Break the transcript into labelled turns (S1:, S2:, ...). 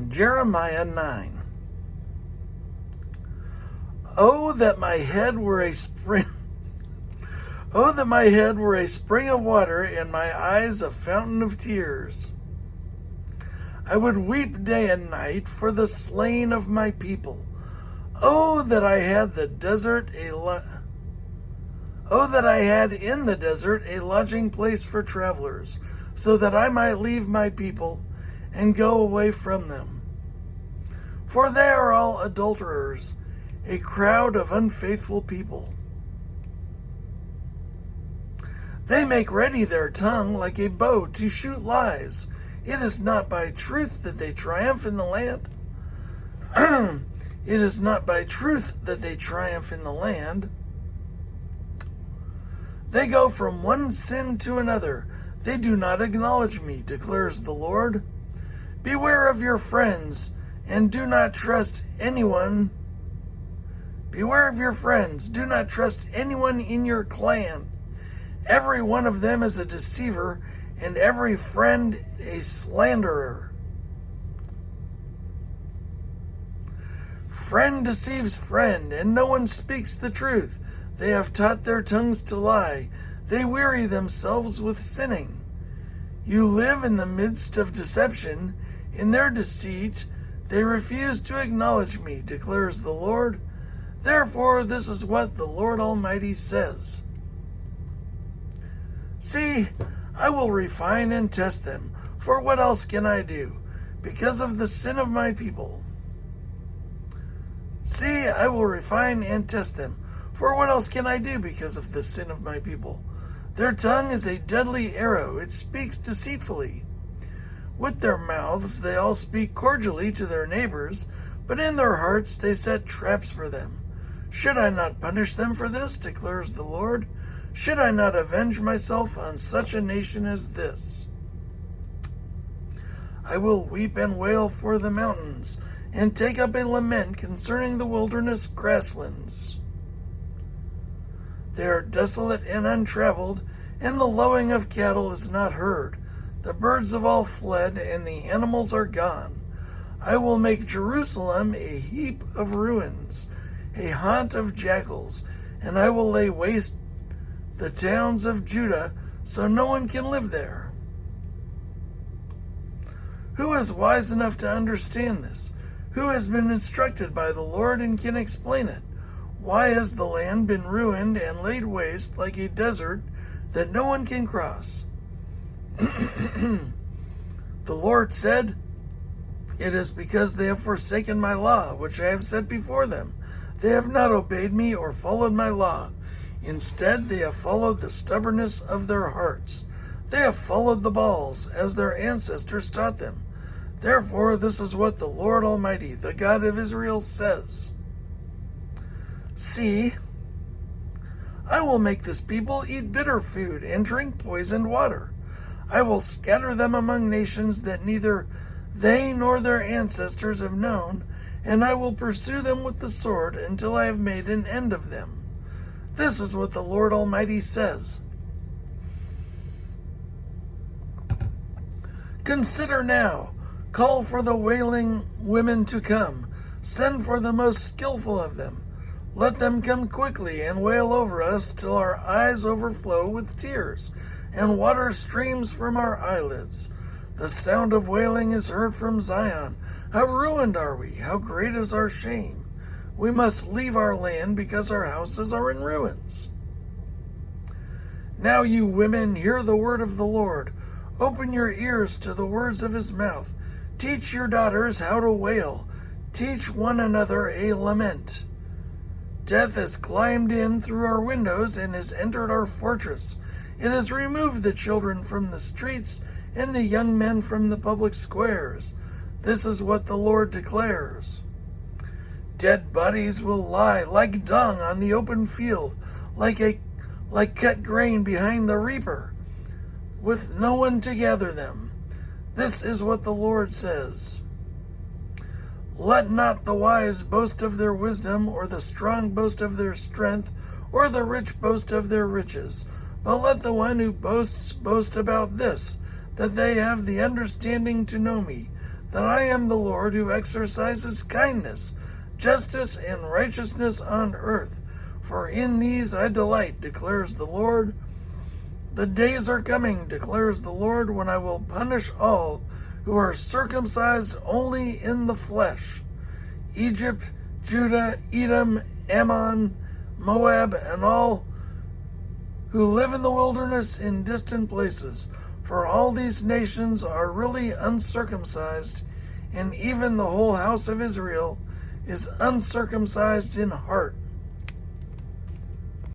S1: Jeremiah 9. Oh, that my head were a spring. Oh, that my head were a spring of water, and my eyes a fountain of tears. I would weep day and night for the slain of my people. Oh, that I had in the desert a lodging place for travelers, so that I might leave my people and go away from them. For they are all adulterers, a crowd of unfaithful people. They make ready their tongue like a bow to shoot lies. It is not by truth that they triumph in the land. It is not by truth that they triumph in the land. They go from one sin to another. They do not acknowledge me, declares the Lord. Beware of your friends, and do not trust anyone. Beware of your friends. Do not trust anyone in your clan. Every one of them is a deceiver, and every friend a slanderer. Friend deceives friend, and no one speaks the truth. They have taught their tongues to lie. They weary themselves with sinning. You live in the midst of deception. In their deceit, they refuse to acknowledge me, declares the Lord. Therefore, this is what the Lord Almighty says. See, I will refine and test them, for what else can I do? Because of the sin of my people. See, I will refine and test them, for what else can I do because of the sin of my people? Their tongue is a deadly arrow, it speaks deceitfully. With their mouths they all speak cordially to their neighbors, but in their hearts they set traps for them. Should I not punish them for this, declares the Lord? Should I not avenge myself on such a nation as this? I will weep and wail for the mountains, and take up a lament concerning the wilderness grasslands. They are desolate and untraveled, and the lowing of cattle is not heard. The birds have all fled, and the animals are gone. I will make Jerusalem a heap of ruins, a haunt of jackals, and I will lay waste the towns of Judah, so no one can live there. Who is wise enough to understand this? Who has been instructed by the Lord and can explain it? Why has the land been ruined and laid waste like a desert that no one can cross? The Lord said, it is because they have forsaken my law, which I have set before them. They have not obeyed me or followed my law. Instead, they have followed the stubbornness of their hearts. They have followed the Baals, as their ancestors taught them. Therefore, this is what the Lord Almighty, the God of Israel, says. See, I will make this people eat bitter food and drink poisoned water. I will scatter them among nations that neither they nor their ancestors have known, and I will pursue them with the sword until I have made an end of them. This is what the Lord Almighty says. Consider now, call for the wailing women to come, send for the most skillful of them. Let them come quickly and wail over us till our eyes overflow with tears, and water streams from our eyelids. The sound of wailing is heard from Zion. How ruined are we? How great is our shame? We must leave our land because our houses are in ruins. Now you women, hear the word of the Lord. Open your ears to the words of his mouth. Teach your daughters how to wail. Teach one another a lament. Death has climbed in through our windows and has entered our fortress. It has removed the children from the streets and the young men from the public squares. This is what the Lord declares. Dead bodies will lie like dung on the open field, like cut grain behind the reaper, with no one to gather them. This is what the Lord says. Let not the wise boast of their wisdom, or the strong boast of their strength, or the rich boast of their riches. But let the one who boasts boast about this, that they have the understanding to know me, that I am the Lord who exercises kindness, justice, and righteousness on earth. For in these I delight, declares the Lord. The days are coming, declares the Lord, when I will punish all who are circumcised only in the flesh: Egypt, Judah, Edom, Ammon, Moab, and all who live in the wilderness in distant places. For all these nations are really uncircumcised, and even the whole house of Israel is uncircumcised in heart.